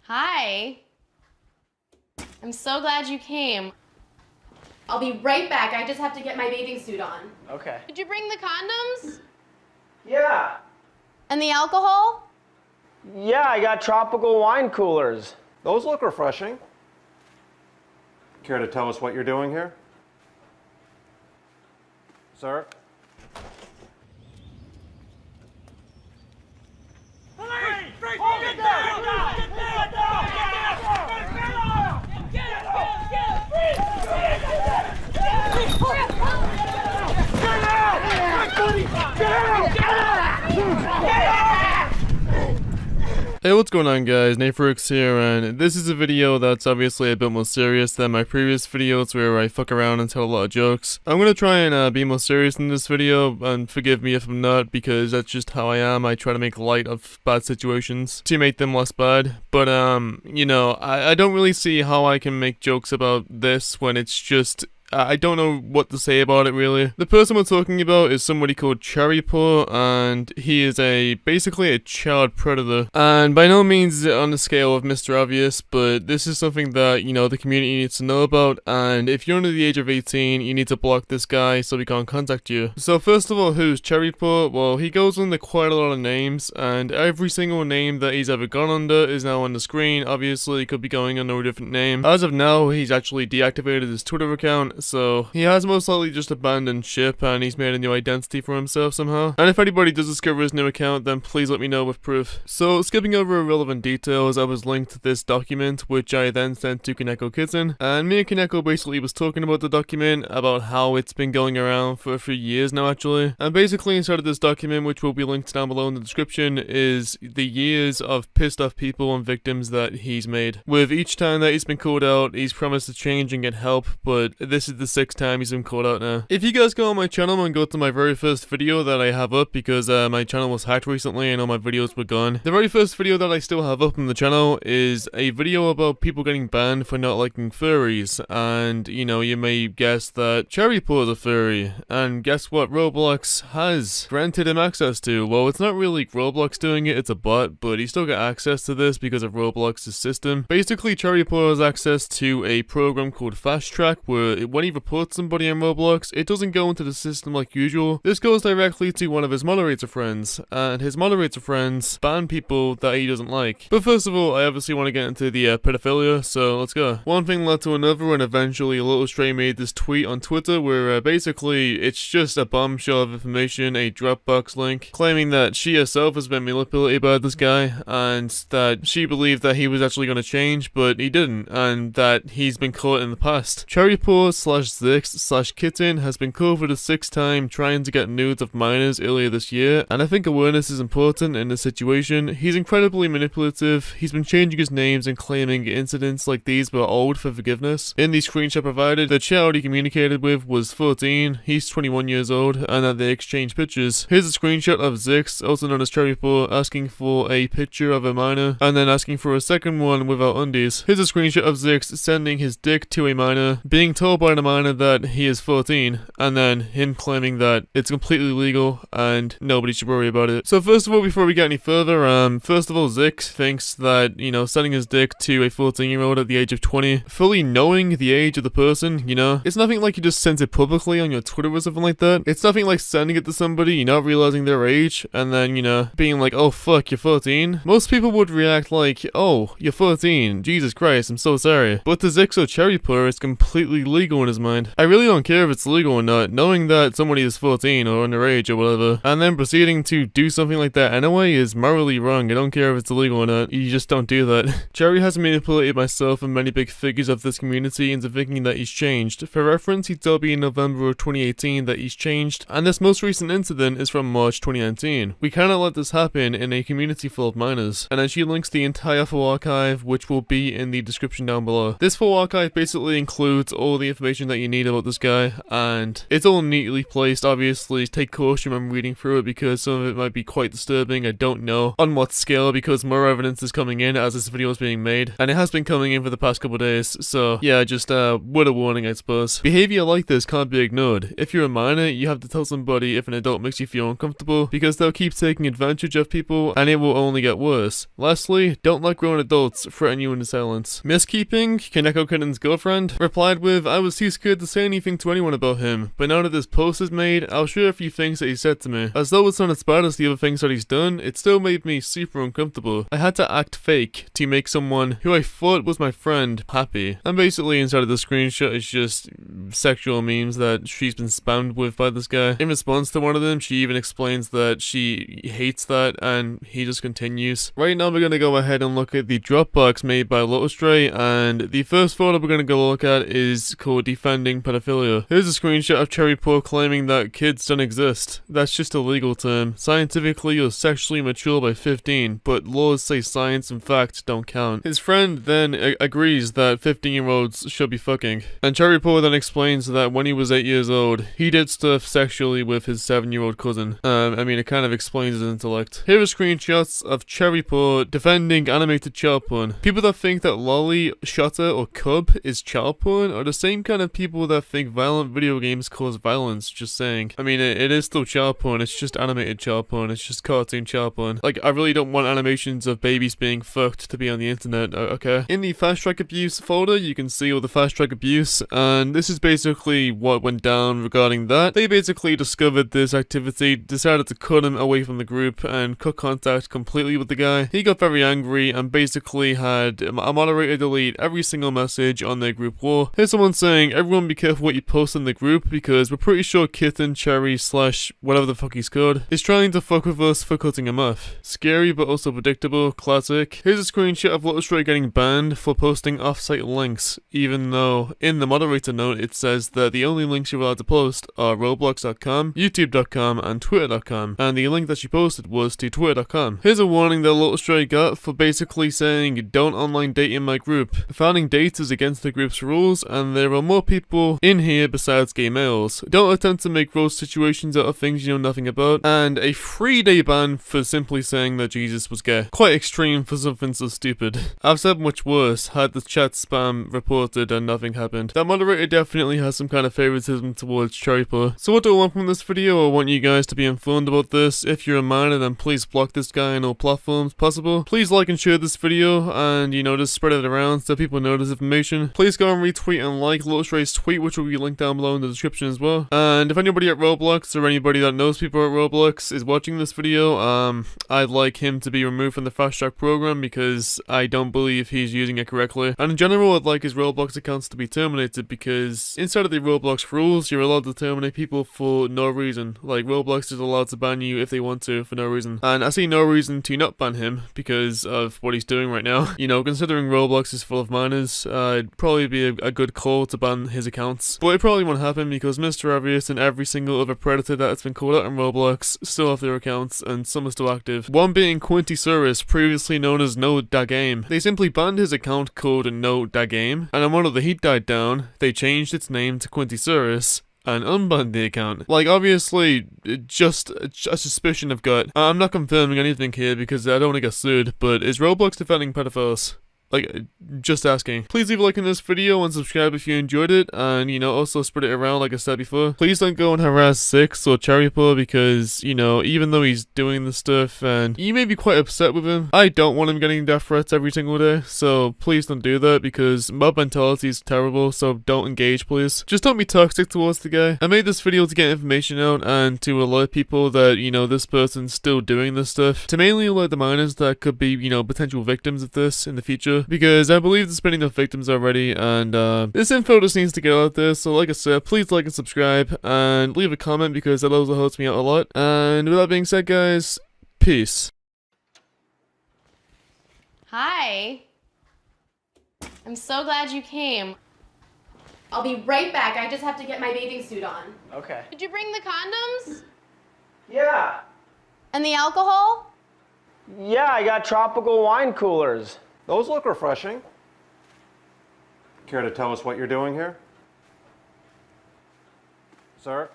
Hi. I'm so glad you came. I'll be right back. I just have to get my bathing suit on. Okay. Did you bring the condoms? Yeah. And the alcohol? Yeah, I got tropical wine coolers. Those look refreshing. Care to tell us what you're doing here? Sir? Hey, what's going on guys, NATHORIX here, and this is a video that's obviously a bit more serious than my previous videos where I fuck around and tell a lot of jokes. I'm gonna try and be more serious in this video, and forgive me if I'm not, because that's just how I am. I try to make light of bad situations to make them less bad, but you know, I don't really see how I can make jokes about this when it's just... I don't know what to say about it really. The person we're talking about is somebody called Cherrypaw, and he is basically a child predator. And by no means is it on the scale of Mr. Obvious, but this is something that, you know, the community needs to know about, and if you're under the age of 18, you need to block this guy so he can't contact you. So first of all, who's Cherrypaw? Well, he goes under quite a lot of names, and every single name that he's ever gone under is now on the screen. Obviously, he could be going under a different name. As of now, he's actually deactivated his Twitter account, so he has most likely just abandoned ship and he's made a new identity for himself somehow. And if anybody does discover his new account, then please let me know with proof. So skipping over irrelevant details, I was linked to this document which I then sent to Kaneko Kitten, and me and Kaneko basically was talking about the document, about how it's been going around for a few years now actually. And basically inside of this document, which will be linked down below in the description, is the years of pissed off people and victims that he's made. With each time that he's been called out, he's promised to change and get help, but this is the 6th time he's been called out now. If you guys go on my channel and go to my very first video that I have up, because my channel was hacked recently and all my videos were gone. The very first video that I still have up on the channel is a video about people getting banned for not liking furries, and you know, you may guess that Cherrypaw is a furry, and guess what Roblox has granted him access to? Well, it's not really Roblox doing it, it's a bot, but he still got access to this because of Roblox's system. Basically, Cherrypaw has access to a program called Fast Track, where when he reports somebody on Roblox, it doesn't go into the system like usual. This goes directly to one of his moderator friends, and his moderator friends ban people that he doesn't like. But first of all, I obviously want to get into the pedophilia, so let's go. One thing led to another, and eventually Little Stray made this tweet on Twitter where basically it's just a bombshell of information, a Dropbox link, claiming that she herself has been manipulated by this guy, and that she believed that he was actually going to change, but he didn't, and that he's been caught in the past. Cherrypaw/Zix/Kitten has been caught for the 6th time trying to get nudes of minors earlier this year, and I think awareness is important in this situation. He's incredibly manipulative. He's been changing his names and claiming incidents like these were old for forgiveness. In the screenshot provided, the child he communicated with was 14, he's 21 years old, and that they exchanged pictures. Here's a screenshot of Zix, also known as Cherrypaw, asking for a picture of a minor, and then asking for a second one without undies. Here's a screenshot of Zix sending his dick to a minor, being told by the minor that he is 14, and then him claiming that it's completely legal and nobody should worry about it. So first of all, before we get any further, first of all, Zix thinks that, you know, sending his dick to a 14-year-old at the age of 20, fully knowing the age of the person, you know, it's nothing like you just sent it publicly on your Twitter or something like that. It's nothing like sending it to somebody, you're not realizing their age, and then, you know, being like, oh fuck, you're 14. Most people would react like, oh, you're 14, Jesus Christ, I'm so sorry. But to Zix or Cherrypaw, it's completely legal in his mind. I really don't care if it's legal or not, knowing that somebody is 14 or underage or whatever, and then proceeding to do something like that anyway is morally wrong. I don't care if it's illegal or not, you just don't do that. Cherry has manipulated myself and many big figures of this community into thinking that he's changed. For reference, he told me in November of 2018 that he's changed, and this most recent incident is from March 2019. We cannot let this happen in a community full of minors. And then she links the entire full archive, which will be in the description down below. This full archive basically includes all the information information that you need about this guy, and it's all neatly placed. Obviously, take caution when reading through it because some of it might be quite disturbing. I don't know on what scale because more evidence is coming in as this video is being made, and it has been coming in for the past couple days. So yeah, just word of warning, I suppose. Behavior like this can't be ignored. If you're a minor, you have to tell somebody if an adult makes you feel uncomfortable because they'll keep taking advantage of people and it will only get worse. Lastly, don't let grown adults threaten you into silence. Misskeeping, Kaneko Kitten's girlfriend, replied with, "I was too scared to say anything to anyone about him, but now that this post is made, I'll share a few things that he said to me. As though it's not as bad as the other things that he's done, it still made me super uncomfortable. I had to act fake to make someone who I thought was my friend happy." And basically inside of the screenshot is just sexual memes that she's been spammed with by this guy. In response to one of them, she even explains that she hates that, and he just continues. Right now we're gonna go ahead and look at the Dropbox made by LotusRay, and the first photo we're gonna go look at is called Defending Pedophilia. Here's a screenshot of Cherrypaw claiming that kids don't exist. That's just a legal term. Scientifically, you're sexually mature by 15, but laws say science and fact don't count. His friend then agrees that 15-year-olds should be fucking. And Cherrypaw then explains that when he was 8 years old, he did stuff sexually with his 7-year-old cousin. I mean, it kind of explains his intellect. Here are screenshots of Cherrypaw defending animated child porn. People that think that lolly, shutter, or cub is child porn are the same kind of people that think violent video games cause violence, just saying. I mean, it is still child porn, it's just animated child porn, it's just cartoon child porn. Like, I really don't want animations of babies being fucked to be on the internet, okay? In the fast track abuse folder, you can see all the fast track abuse, and this is basically what went down regarding that. They basically discovered this activity, decided to cut him away from the group, and cut contact completely with the guy. He got very angry and basically had a moderator delete every single message on their group wall. Here's someone saying, "Everyone be careful what you post in the group because we're pretty sure Kitten, Cherry, / whatever the fuck he's called, is trying to fuck with us for cutting him off." Scary but also predictable, classic. Here's a screenshot of LotusRay getting banned for posting off-site links, even though in the moderator note it says that the only links you're allowed to post are roblox.com, youtube.com, and twitter.com, and the link that she posted was to twitter.com. Here's a warning that LotusRay got for basically saying, "Don't online date in my group. Founding dates is against the group's rules, and there are more people in here besides gay males. Don't attempt to make roast situations out of things you know nothing about," and a 3-day ban for simply saying that Jesus was gay. Quite extreme for something so stupid. I've said much worse, had the chat spam reported and nothing happened. That moderator definitely has some kind of favoritism towards Cherrypaw. So what do I want from this video? I want you guys to be informed about this. If you're a minor, then please block this guy on all platforms possible. Please like and share this video, and just spread it around so people know this information. Please go and retweet and like LotusRay's tweet, which will be linked down below in the description as well. And if anybody at Roblox or anybody that knows people at Roblox is watching this video, I'd like him to be removed from the fast track program because I don't believe he's using it correctly. And in general, I'd like his Roblox accounts to be terminated because inside of the Roblox rules, you're allowed to terminate people for no reason. Like, Roblox is allowed to ban you if they want to for no reason. And I see no reason to not ban him because of what he's doing right now. Considering Roblox is full of minors, it'd probably be a good call to ban his accounts. But it probably won't happen because Mr. Obvious and every single other predator that's been called out on Roblox still have their accounts, and some are still active. One being Quinty, previously known as No Da Game. They simply banned his account called No Da Game, and when all the heat died down, they changed its name to Quinty and unbanned the account. Like, obviously, just a suspicion I've got. I'm not confirming anything here because I don't want to get sued, but is Roblox defending pedophiles? Like, just asking. Please leave a like in this video and subscribe if you enjoyed it, and also spread it around like I said before. Please don't go and harass Six or Cherrypaw because, even though he's doing this stuff and you may be quite upset with him, I don't want him getting death threats every single day, so please don't do that because mob mentality is terrible, so don't engage, please. Just don't be toxic towards the guy. I made this video to get information out and to alert people that, this person's still doing this stuff, to mainly alert the minors that could be, potential victims of this in the future. Because I believe there's been enough victims already, and this info just needs to get out there. So like I said, please like and subscribe, and leave a comment because that also helps me out a lot. And with that being said, guys, peace. Hi. I'm so glad you came. I'll be right back. I just have to get my bathing suit on. Okay. Did you bring the condoms? Yeah. And the alcohol? Yeah, I got tropical wine coolers. Those look refreshing. Care to tell us what you're doing here? Sir?